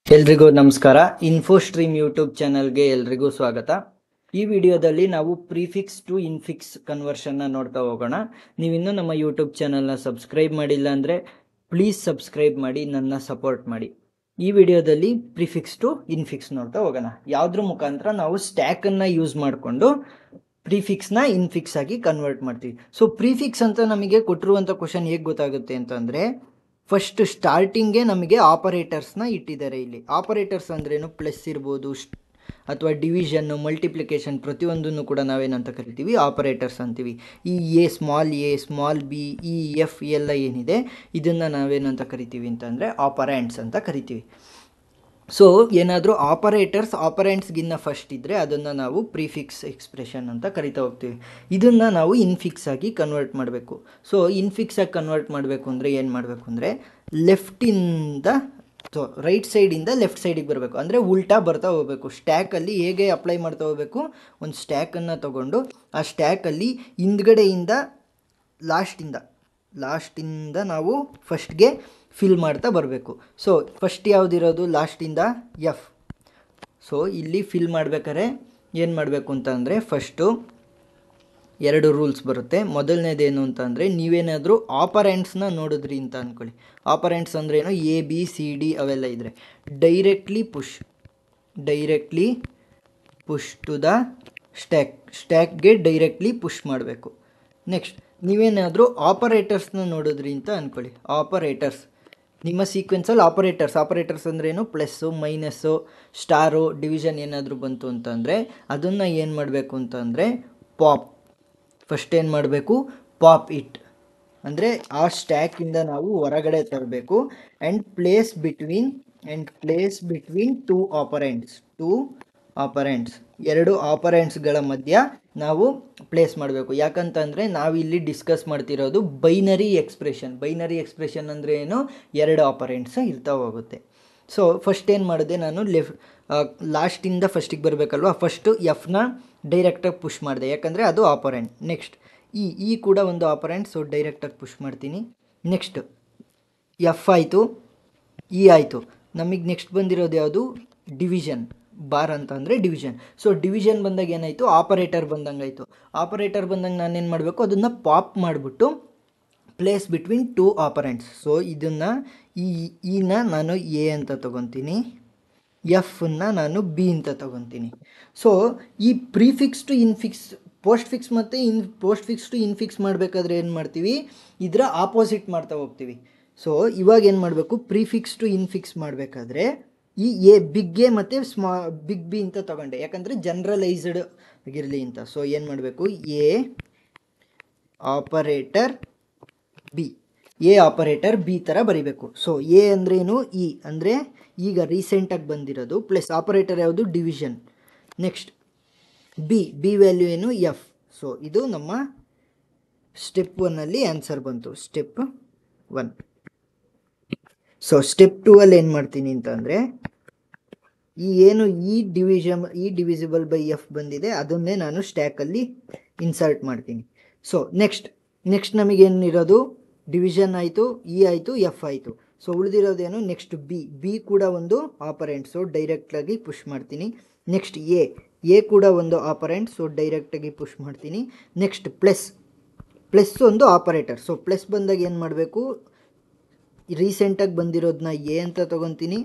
ಎಲ್ರಿಗೂ ನಮಸ್ಕಾರ. ಇನ್ಫೋಸ್ಟ್ರೀಮ್ ಯೂಟ್ಯೂಬ್ ಚಾನಲ್ಗೆ ಎಲ್ರಿಗೂ ಸ್ವಾಗತ. ಈ ವಿಡಿಯೋದಲ್ಲಿ ನಾವು ಪ್ರಿಫಿಕ್ಸ್ ಟು ಇನ್ಫಿಕ್ಸ್ ಕನ್ವರ್ಷನ್ನ ನೋಡ್ತಾ ಹೋಗೋಣ. ನೀವಿನ್ನೂ ನಮ್ಮ ಯೂಟ್ಯೂಬ್ ಚಾನಲ್ನ ಸಬ್ಸ್ಕ್ರೈಬ್ ಮಾಡಿಲ್ಲ ಅಂದರೆ ಪ್ಲೀಸ್ ಸಬ್ಸ್ಕ್ರೈಬ್ ಮಾಡಿ, ನನ್ನ ಸಪೋರ್ಟ್ ಮಾಡಿ. ಈ ವಿಡಿಯೋದಲ್ಲಿ ಪ್ರಿಫಿಕ್ಸ್ ಟು ಇನ್ಫಿಕ್ಸ್ ನೋಡ್ತಾ ಹೋಗೋಣ. ಯಾವುದ್ರ ಮುಖಾಂತರ ನಾವು ಸ್ಟ್ಯಾಕನ್ನು ಯೂಸ್ ಮಾಡಿಕೊಂಡು ಪ್ರಿಫಿಕ್ಸ್ನ ಇನ್ಫಿಕ್ಸ್ ಆಗಿ ಕನ್ವರ್ಟ್ ಮಾಡ್ತೀವಿ. ಸೊ ಪ್ರಿಫಿಕ್ಸ್ ಅಂತ ನಮಗೆ ಕೊಟ್ಟಿರುವಂಥ ಕ್ವಶನ್ ಹೇಗೆ ಗೊತ್ತಾಗುತ್ತೆ ಅಂತಂದರೆ, ಫಸ್ಟ್ ಸ್ಟಾರ್ಟಿಂಗ್ಗೆ ನಮಗೆ ಆಪರೇಟರ್ಸ್ನ ಇಟ್ಟಿದ್ದಾರೆ. ಇಲ್ಲಿ ಆಪರೇಟರ್ಸ್ ಅಂದ್ರೇನು, ಪ್ಲಸ್ ಇರ್ಬೋದು ಅಥವಾ ಡಿವಿಷನ್ನು, ಮಲ್ಟಿಪ್ಲಿಕೇಶನ್, ಪ್ರತಿಯೊಂದನ್ನು ಕೂಡ ನಾವೇನಂತ ಕರಿತೀವಿ, ಆಪರೇಟರ್ಸ್ ಅಂತೀವಿ. ಈ ಎ, ಸ್ಮಾಲ್ ಬಿ, ಈ ಎಫ್ ಎಲ್ಲ ಏನಿದೆ ಇದನ್ನು ನಾವೇನಂತ ಕರಿತೀವಿ ಅಂತಂದರೆ ಆಪರೆಂಟ್ಸ್ ಅಂತ ಕರಿತೀವಿ. ಸೊ ಏನಾದರೂ ಆಪರೆಂಟ್ಸ್ಗಿನ್ನ ಫಸ್ಟ್ ಇದ್ದರೆ ಅದನ್ನು ನಾವು ಪ್ರಿಫಿಕ್ಸ್ ಎಕ್ಸ್ಪ್ರೆಷನ್ ಅಂತ ಕರಿತಾ ಹೋಗ್ತೀವಿ. ಇದನ್ನು ನಾವು ಇನ್ಫಿಕ್ಸ್ ಆಗಿ ಕನ್ವರ್ಟ್ ಮಾಡಬೇಕು. ಸೊ ಇನ್ಫಿಕ್ಸ್ ಆಗಿ ಕನ್ವರ್ಟ್ ಮಾಡಬೇಕು ಅಂದರೆ ಏನು ಮಾಡಬೇಕು ಅಂದರೆ, ಲೆಫ್ಟಿಂದ ರೈಟ್ ಸೈಡಿಂದ ಲೆಫ್ಟ್ ಸೈಡಿಗೆ ಬರಬೇಕು, ಅಂದರೆ ಉಲ್ಟಾ ಬರ್ತಾ ಹೋಗಬೇಕು. ಸ್ಟ್ಯಾಕಲ್ಲಿ ಹೇಗೆ ಅಪ್ಲೈ ಮಾಡ್ತಾ ಹೋಗಬೇಕು, ಒಂದು ಸ್ಟ್ಯಾಕನ್ನು ತಗೊಂಡು ಆ ಸ್ಟ್ಯಾಕಲ್ಲಿ ಹಿಂದ್ಗಡೆಯಿಂದ ಲಾಸ್ಟಿಂದ ನಾವು ಫಸ್ಟ್ಗೆ ಫಿಲ್ ಮಾಡ್ತಾ ಬರಬೇಕು. ಸೊ ಫಸ್ಟ್ ಯಾವುದಿರೋದು, ಲಾಸ್ಟಿಂದ ಎಫ್. ಸೊ ಇಲ್ಲಿ ಫಿಲ್ ಮಾಡ್ಬೇಕಾದ್ರೆ ಏನು ಮಾಡಬೇಕು ಅಂತಂದರೆ, ಫಸ್ಟು ಎರಡು ರೂಲ್ಸ್ ಬರುತ್ತೆ. ಮೊದಲನೇದೇನು ಅಂತಂದರೆ, ನೀವೇನಾದರೂ ಆಪರೆಂಟ್ಸ್ನ ನೋಡಿದ್ರಿ ಅಂತ ಅಂದ್ಕೊಳ್ಳಿ. ಆಪರೆಂಟ್ಸ್ ಅಂದರೆ ಏನು, ಎ ಬಿ ಸಿ ಡಿ ಅವೆಲ್ಲ ಇದ್ದರೆ ಡೈರೆಕ್ಟ್ಲಿ ಪುಷ್ ಟು ದ ಸ್ಟ್ಯಾಕ್ಗೆ ಡೈರೆಕ್ಟ್ಲಿ ಪುಷ್ ಮಾಡಬೇಕು. ನೆಕ್ಸ್ಟ್ ನೀವೇನಾದರೂ ಆಪರೇಟರ್ಸ್ನ ನೋಡಿದ್ರಿ ಅಂತ ಅಂದ್ಕೊಳ್ಳಿ. ಆಪರೇಟರ್ಸ್ ನಿಮ್ಮ ಸೀಕ್ವೆನ್ಸಲ್ಲಿ ಆಪರೇಟರ್ಸ್ ಅಂದ್ರೇನು, ಪ್ಲಸ್ಸು, ಮೈನಸ್ಸು, ಸ್ಟಾರು, ಡಿವಿಷನ್ ಏನಾದರೂ ಬಂತು ಅಂತಂದರೆ ಅದನ್ನು ಏನು ಮಾಡಬೇಕು ಅಂತಂದರೆ ಫಸ್ಟ್ ಏನು ಮಾಡಬೇಕು, ಪಾಪ್ ಇಟ್ ಅಂದರೆ ಆ ಸ್ಟ್ಯಾಕಿಂದ ನಾವು ಹೊರಗಡೆ ತರಬೇಕು. And place between two operands ಎರಡು ಆಪರೆಂಟ್ಸ್ಗಳ ಮಧ್ಯ ನಾವು ಪ್ಲೇಸ್ ಮಾಡಬೇಕು. ಯಾಕಂತಂದರೆ ನಾವಿಲ್ಲಿ ಡಿಸ್ಕಸ್ ಮಾಡ್ತಿರೋದು ಬೈನರಿ ಎಕ್ಸ್ಪ್ರೆಷನ್ ಅಂದರೆ ಏನು, ಎರಡು ಆಪರೆಂಟ್ಸ್ ಇರ್ತಾ ಹೋಗುತ್ತೆ. ಸೊ ಫಸ್ಟ್ ಏನು ಮಾಡಿದೆ ನಾನು, ಲಾಸ್ಟಿಂದ ಫಸ್ಟಿಗೆ ಬರಬೇಕಲ್ವ, ಫಸ್ಟು ಎಫ್ನ ಡೈರೆಕ್ಟಾಗಿ ಪುಷ್ ಮಾಡಿದೆ, ಯಾಕಂದರೆ ಅದು ಆಪರೆಂಟ್. ನೆಕ್ಸ್ಟ್ ಈ ಕೂಡ ಒಂದು ಆಪರೆಂಟ್, ಸೊ ಡೈರೆಕ್ಟಾಗಿ ಪುಷ್ ಮಾಡ್ತೀನಿ. ನೆಕ್ಸ್ಟ್ ಎಫ್ ಆಯಿತು, ಇ ಆಯಿತು. ನಮಗೆ ನೆಕ್ಸ್ಟ್ ಬಂದಿರೋದು ಯಾವುದು, ಡಿವಿಷನ್. ಬಾರ್ ಅಂತ ಅಂದರೆ ಡಿವಿಷನ್. ಸೊ ಡಿವಿಷನ್ ಬಂದಾಗ ಏನಾಯಿತು, ಆಪರೇಟರ್ ಬಂದಂಗೆ ನಾನೇನು ಮಾಡಬೇಕು, ಅದನ್ನು ಪಾಪ್ ಮಾಡಿಬಿಟ್ಟು place between two operands. So ಇದನ್ನು ಈನ ನಾನು ಎ ಅಂತ ತೊಗೊತೀನಿ, ಎಫ್ನ ನಾನು ಬಿ ಅಂತ ತೊಗೊತೀನಿ. ಸೊ ಈ prefix to infix, postfix to infix ಮಾಡಬೇಕಾದ್ರೆ ಏನು ಮಾಡ್ತೀವಿ, ಇದರ ಆಪೋಸಿಟ್ ಮಾಡ್ತಾ ಹೋಗ್ತೀವಿ. ಸೊ ಇವಾಗ ಏನು ಮಾಡಬೇಕು, ಪ್ರಿಫಿಕ್ಸ್ ಟು ಇನ್ಫಿಕ್ಸ್ ಮಾಡಬೇಕಾದ್ರೆ ಈ ಬಿಗ್ ಎ ಮತ್ತು ಬಿಗ್ ಬಿ ಅಂತ ತಗೊಂಡೆ, ಯಾಕಂದರೆ ಜನರಲೈಸ್ಡ್ ಆಗಿರಲಿ ಅಂತ. ಸೊ ಏನು ಮಾಡಬೇಕು, ಎ ಆಪರೇಟರ್ ಬಿ ಥರ ಬರೀಬೇಕು. ಸೊ ಎ ಅಂದ್ರೇನು, ಇ ಅಂದರೆ ಈಗ ರೀಸೆಂಟಾಗಿ ಬಂದಿರೋದು, ಪ್ಲಸ್ ಆಪರೇಟರ್ ಯಾವುದು, ಡಿವಿಷನ್. ನೆಕ್ಸ್ಟ್ ಬಿ ವ್ಯಾಲ್ಯೂ ಏನು, ಎಫ್. ಸೊ ಇದು ನಮ್ಮ ಸ್ಟೆಪ್ 1ಅಲ್ಲಿ ಆನ್ಸರ್ ಬಂತು, ಸ್ಟೆಪ್ 1. ಸೊ ಸ್ಟೆಪ್ 2ಅಲ್ಲಿ ಏನು ಮಾಡ್ತೀನಿ ಅಂತಂದರೆ, ಈ ಡಿವಿಸಿಬಲ್ ಬೈ ಎಫ್ ಬಂದಿದೆ ಅದನ್ನೇ ನಾನು ಸ್ಟ್ಯಾಕಲ್ಲಿ ಇನ್ಸರ್ಟ್ ಮಾಡ್ತೀನಿ. ಸೊ ನೆಕ್ಸ್ಟ್ ನಮಗೇನಿರೋದು, ಡಿವಿಷನ್ ಆಯಿತು, ಇ ಆಯಿತು, ಎಫ್ ಆಯಿತು. ಸೊ ಉಳಿದಿರೋದೇನು, ನೆಕ್ಸ್ಟ್ ಬಿ ಕೂಡ ಒಂದು ಆಪರೆಂಟ್, ಸೊ ಡೈರೆಕ್ಟಾಗಿ ಪುಷ್ ಮಾಡ್ತೀನಿ. ನೆಕ್ಸ್ಟ್ ಎ ಕೂಡ ಒಂದು ಆಪರೆಂಟ್, ಸೊ ಡೈರೆಕ್ಟಾಗಿ ಪುಷ್ ಮಾಡ್ತೀನಿ. ನೆಕ್ಸ್ಟ್ ಪ್ಲಸ್ ಒಂದು ಆಪರೇಟರ್. ಸೊ ಪ್ಲಸ್ ಬಂದಾಗ ಏನು ಮಾಡಬೇಕು, ರೀಸೆಂಟಾಗಿ ಬಂದಿರೋದನ್ನ ಎ ಅಂತ ತೊಗೊತೀನಿ,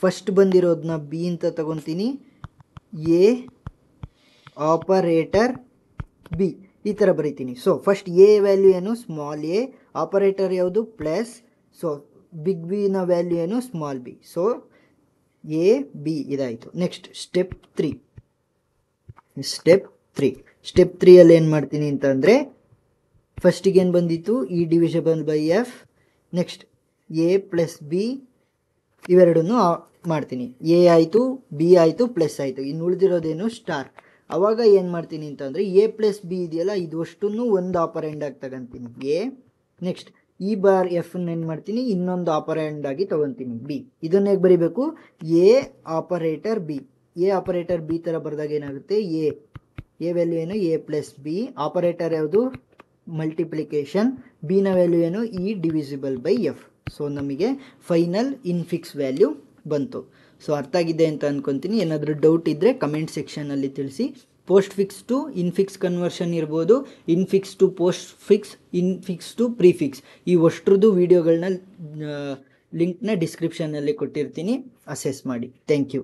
ಫಸ್ಟ್ ಬಂದಿರೋದನ್ನ ಬಿ ಅಂತ ತೊಗೊತೀನಿ, ಎ ಆಪರೇಟರ್ ಬಿ ಈ ಥರ ಬರೀತೀನಿ. ಸೊ ಫಸ್ಟ್ ಎ ವ್ಯಾಲ್ಯೂ ಏನು, ಸ್ಮಾಲ್ ಎ, ಆಪರೇಟರ್ ಯಾವುದು, ಪ್ಲಸ್, ಸೊ ಬಿಗ್ ಬಿನ ವ್ಯಾಲ್ಯೂ ಏನು, small b. So A B ಇದಾಯಿತು. ನೆಕ್ಸ್ಟ್ ಸ್ಟೆಪ್ 3ಅಲ್ಲಿ ಏನು ಮಾಡ್ತೀನಿ ಅಂತಂದರೆ, ಫಸ್ಟಿಗೆ ಏನು ಬಂದಿತ್ತು, ಈ divisible by F, next A plus B ಇವೆರಡನ್ನು ಮಾಡ್ತೀನಿ. ಎ ಆಯಿತು, ಬಿ ಆಯಿತು, ಪ್ಲಸ್ ಆಯಿತು. ಇನ್ನು ಉಳಿದಿರೋದೇನು, ಸ್ಟಾರ್. ಆವಾಗ ಏನು ಮಾಡ್ತೀನಿ ಅಂತಂದರೆ, ಎ ಪ್ಲಸ್ ಬಿ ಇದೆಯಲ್ಲ, ಇದು ಅಷ್ಟನ್ನು ಒಂದು ಆಪರೆಂಡಾಗಿ ತಗೊತೀನಿ ಎ. ನೆಕ್ಸ್ಟ್ ಈ ಬಾರ್ ಎಫ್ನ ಏನು ಮಾಡ್ತೀನಿ, ಇನ್ನೊಂದು ಆಪರೆಂಡಾಗಿ ತೊಗೊತೀನಿ ಬಿ. ಇದನ್ನ ಹೇಗೆ ಬರೀಬೇಕು, ಎ ಆಪರೇಟರ್ ಬಿ ಥರ ಬರೆದಾಗ ಏನಾಗುತ್ತೆ, ಎ ವ್ಯಾಲ್ಯೂ ಏನು, ಎ ಪ್ಲಸ್ ಬಿ, ಆಪರೇಟರ್ ಯಾವುದು, ಮಲ್ಟಿಪ್ಲಿಕೇಶನ್, ಬಿನ ವ್ಯಾಲ್ಯೂ ಏನು, E divisible by F. So ನಮಗೆ ಫೈನಲ್ ಇನ್ಫಿಕ್ಸ್ ವ್ಯಾಲ್ಯೂ ಬಂತು. ಸೊ ಅರ್ಥ ಆಗಿದೆ ಅಂತ ಅಂದ್ಕೊತೀನಿ. ಏನಾದರೂ ಡೌಟ್ ಇದ್ದರೆ ಕಮೆಂಟ್ ಸೆಕ್ಷನಲ್ಲಿ ತಿಳಿಸಿ. Postfix to infix conversion ಇರ್ಬೋದು, infix to postfix, infix to prefix, ಈ ಅಷ್ಟ್ರದ್ದು ವೀಡಿಯೋಗಳನ್ನ ಲಿಂಕ್ನ ಡಿಸ್ಕ್ರಿಪ್ಷನಲ್ಲಿ ಕೊಟ್ಟಿರ್ತೀನಿ, ಅಸೆಸ್ ಮಾಡಿ. Thank you.